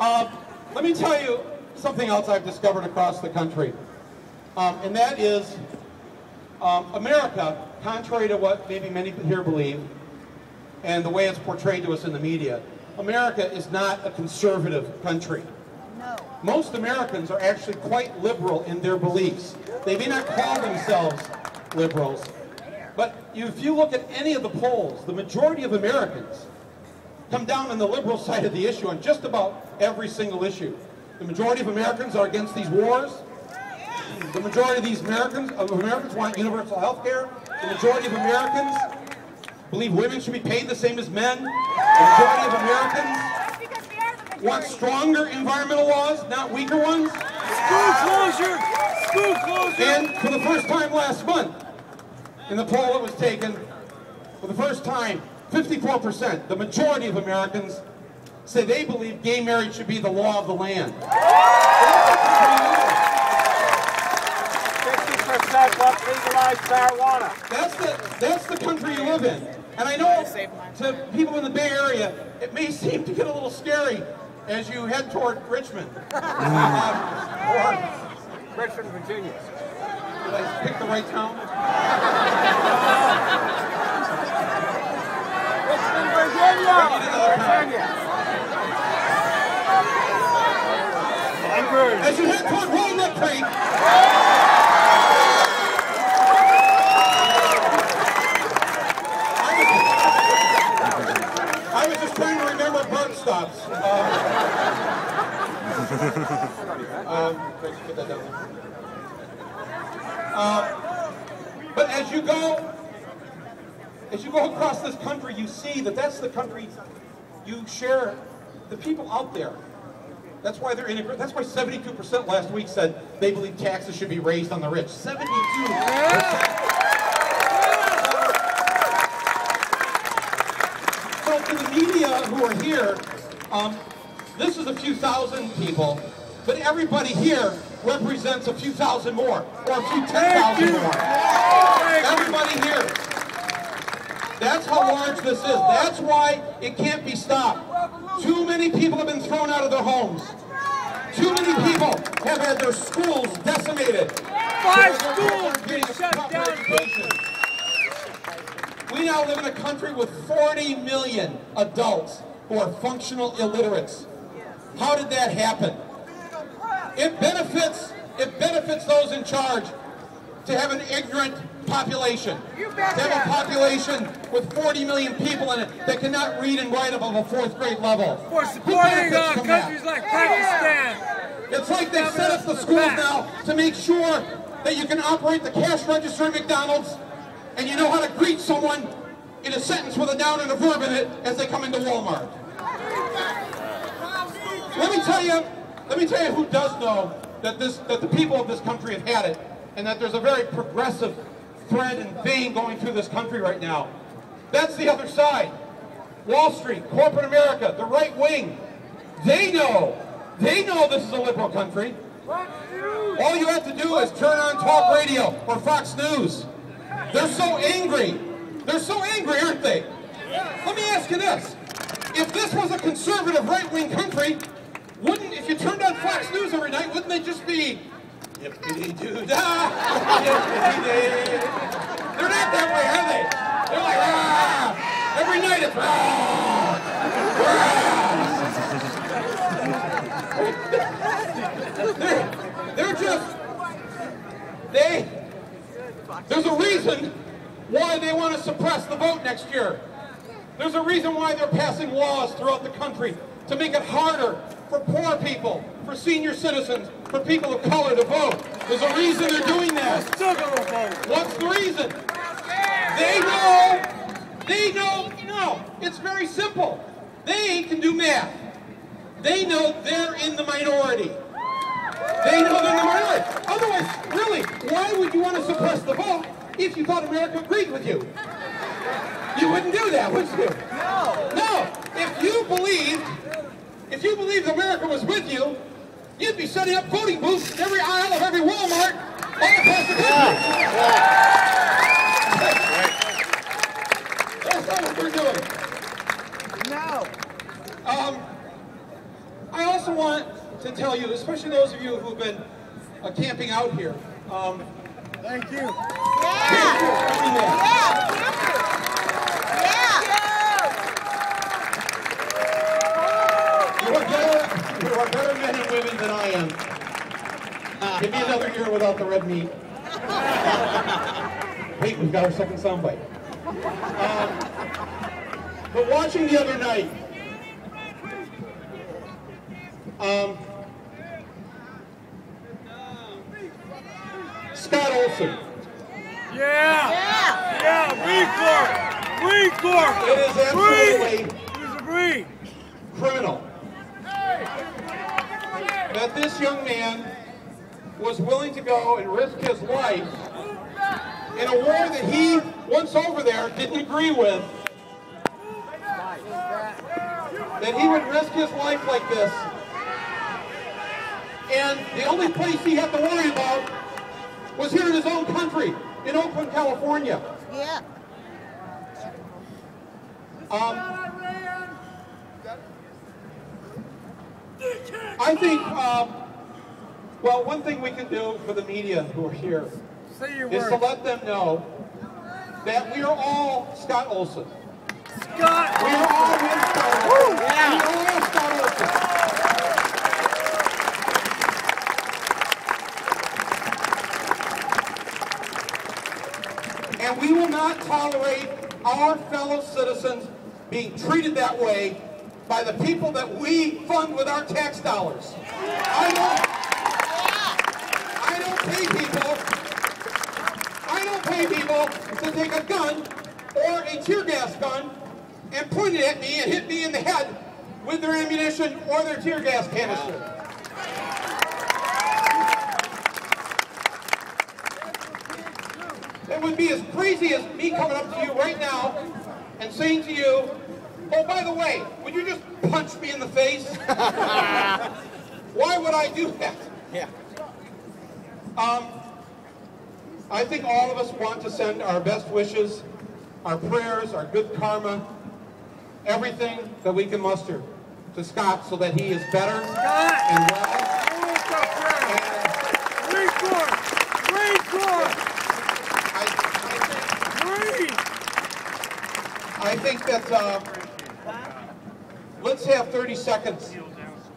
Let me tell you something else I've discovered across the country, and that is America, contrary to what maybe many here believe, and the way it's portrayed to us in the media, America is not a conservative country. No. Most Americans are actually quite liberal in their beliefs. They may not call themselves liberals, but if you look at any of the polls, the majority of Americans come down on the liberal side of the issue on just about every single issue. The majority of Americans are against these wars. The majority of these Americans want universal health care. The majority of Americans believe women should be paid the same as men. The majority of Americans want stronger environmental laws, not weaker ones. School closure! School closure! And for the first time last month, in the poll that was taken, for the first time, 54%, the majority of Americans say they believe gay marriage should be the law of the land. 60% want legalized marijuana. That's the country you live in. And I know to people in the Bay Area, it may seem to get a little scary as you head toward Richmond. Or Richmond, Virginia. Did I pick the right town? Richmond, Virginia! As you head toward Walnut Creek, I was just trying to remember BART stops. Put that down there. But as you go across this country, you see that that's the country you share. The people out there. That's why they're integrated. That's why 72% last week said they believe taxes should be raised on the rich. 72%. So to the media who are here, this is a few thousand people, but everybody here represents a few thousand more, or a few 10,000 more. Everybody here. That's how large this is. That's why it can't be stopped. Too many people have been thrown out of their homes. Too many people have had their schools decimated. 5 schools being shut down. We now live in a country with 40 million adults who are functional illiterates. How did that happen? It benefits those in charge to have an ignorant population. To have a population with 40 million people in it that cannot read and write above a 4th grade level. For supporting countries like Pakistan. It's like they set up the schools now to make sure that you can operate the cash register at McDonald's and you know how to greet someone in a sentence with a noun and a verb in it as they come into Walmart. Let me tell you who does know that the people of this country have had it, and that there's a very progressive thread and vein going through this country right now. That's the other side. Wall Street, corporate America, the right wing. They know this is a liberal country. All you have to do is turn on talk radio or Fox News. They're so angry. They're so angry, aren't they? Let me ask you this. If this was a conservative right-wing country, if you turned on Fox News every night, wouldn't they just be yippity-doo-dah, yippity-dee? They're not that way, are they? They're like, rah! Every night it's rah! They're just, there's a reason why they want to suppress the vote next year. There's a reason why they're passing laws throughout the country to make it harder for poor people, for senior citizens, for people of color to vote. There's a reason they're doing that. What's the reason? They know, it's very simple. They can do math. They know they're in the minority. They know they're in the minority. Otherwise, really, why would you want to suppress the vote if you thought America agreed with you? You wouldn't do that, would you? No. If you believed America was with you, you'd be setting up voting booths in every aisle of every Walmart all across the country. That's not what we're doing. No. I also want to tell you, especially those of you who've been camping out here. Thank you. Thank you for doing that. You are better men and women than I am. Give me another year without the red meat. Wait, we've got our second soundbite. But watching the other night, Scott Olson. Yeah. Recourse. It is absolutely He's a breed. criminal that this young man was willing to go and risk his life in a war that he, once over there, didn't agree with. That he would risk his life like this. And the only place he had to worry about was here in his own country, in Oakland, California. Yeah. I think, well, one thing we can do for the media who are here Say your is to word. let them know that we are all Scott Olson. Scott. We are all with Scott Olson. We are all Scott Olson. And we will not tolerate our fellow citizens being treated that way by the people that we fund with our tax dollars. I don't pay people to take a gun or a tear gas gun and point it at me and hit me in the head with their ammunition or their tear gas canister. It would be as crazy as me coming up to you right now and saying to you, oh, by the way, would you just punch me in the face? Why would I do that? Yeah. I think all of us want to send our best wishes, our prayers, our good karma, everything that we can muster to Scott so that he is better and well. I think that let's have 30 seconds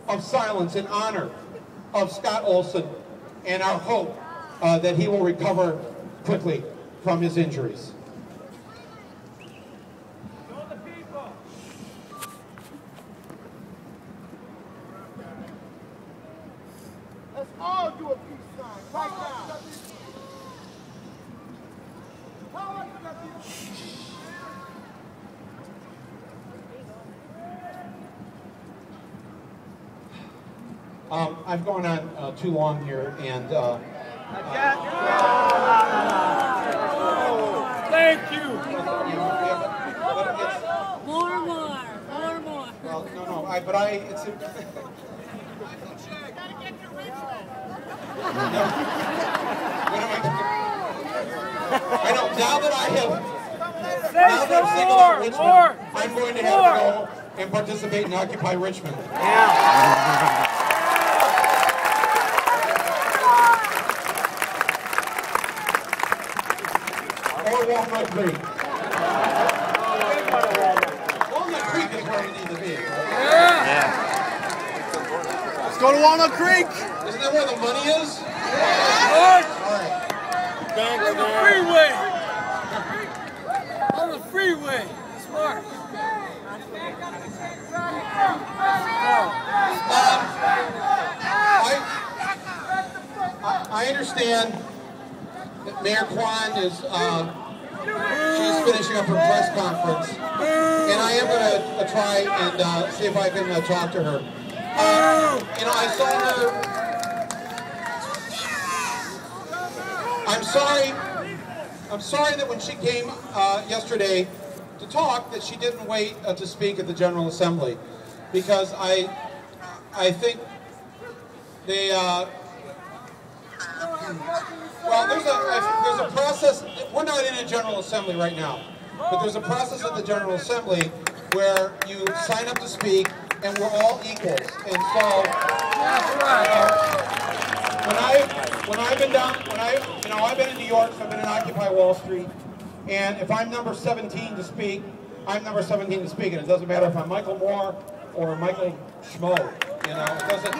of silence in honor of Scott Olson and our hope that he will recover quickly from his injuries. Let's all do a peace sign right now. I've gone on too long here, and Thank you. More. well, no, it's. Gotta get to Richmond. I know. Now that I have Say more. more. I'm going to have to go and participate in Occupy Richmond. Or Walnut Creek. Walnut Creek is where we need to be. Yeah. Let's go to Walnut Creek. Isn't that where the money is? Good. All right. On the freeway. On the freeway. Smart. I understand that Mayor Kwan is she's finishing up her press conference, and I am going to try and see if I can talk to her. You know, I saw her. I'm sorry that when she came yesterday to talk, that she didn't wait to speak at the General Assembly, because I think they. Well, there's a process. We're not in a General Assembly right now, but there's a process at the General Assembly where you sign up to speak, and we're all equals. And so, I've been in New York, so I've been in Occupy Wall Street, and if I'm number 17 to speak, I'm number 17 to speak, and it doesn't matter if I'm Michael Moore or Michael Schmo, you know, it doesn't,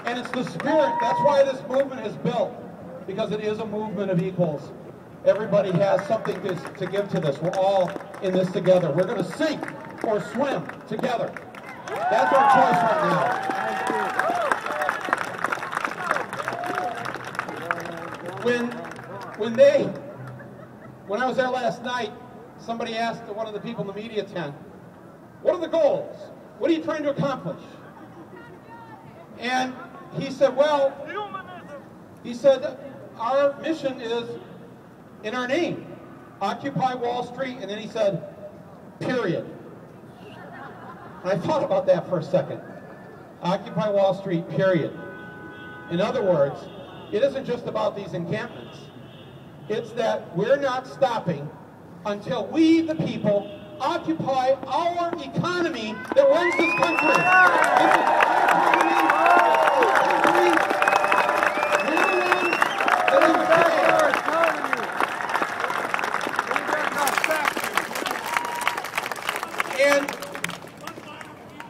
and it's the spirit. That's why this movement is built, because it is a movement of equals. Everybody has something to give to this. We're all in this together. We're going to sink or swim together. That's our choice right now. When I was there last night, somebody asked one of the people in the media tent, what are the goals? What are you trying to accomplish? And he said, well, our mission is in our name, Occupy Wall Street, and then he said, period. And I thought about that for a second. Occupy Wall Street, period. In other words, it isn't just about these encampments. It's that we're not stopping until we, the people, occupy our economy that runs this country. This is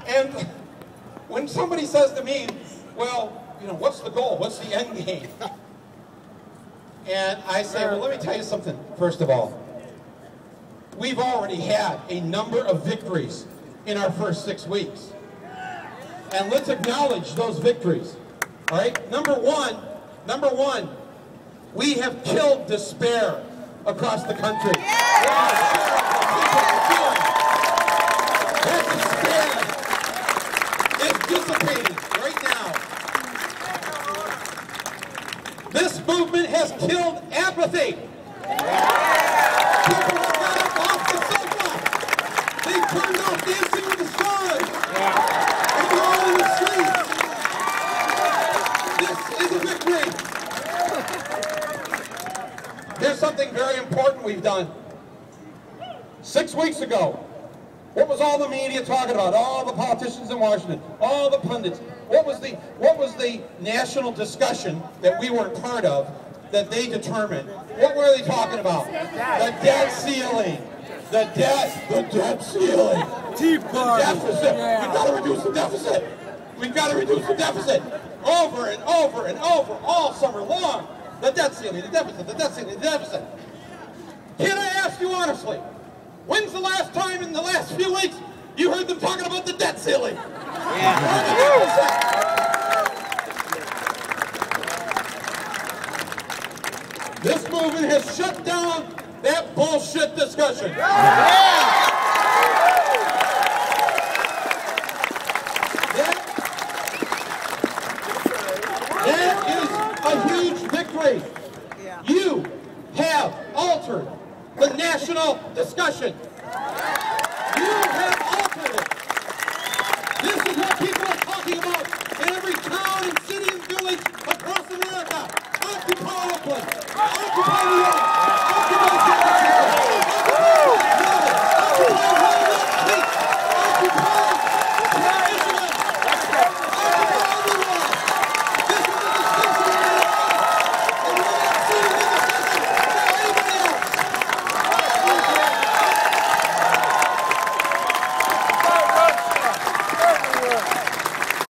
And when somebody says to me, well, you know, what's the goal? What's the end game? And I say, well, let me tell you something, first of all. We've already had a number of victories in our first 6 weeks. And let's acknowledge those victories. All right? Number one, we have killed despair across the country. That despair is dissipating right now. This movement has killed apathy. People have got up off the sofa. They turned off Dancing with the Stars. And they're all in the streets. This is a victory. Here's something very important we've done. 6 weeks ago, what was all the media talking about? All the politicians in Washington, all the pundits. What was the national discussion that we weren't part of that they determined? What were they talking about? The debt ceiling. The debt ceiling. Tea party. The deficit. Yeah. We've got to reduce the deficit. We've got to reduce the deficit. Over and over and over, all summer long. The debt ceiling, the deficit, the debt ceiling, the deficit. Can I ask you honestly, when's the last time in the last few weeks you heard them talking about the debt ceiling? This movement has shut down that bullshit discussion.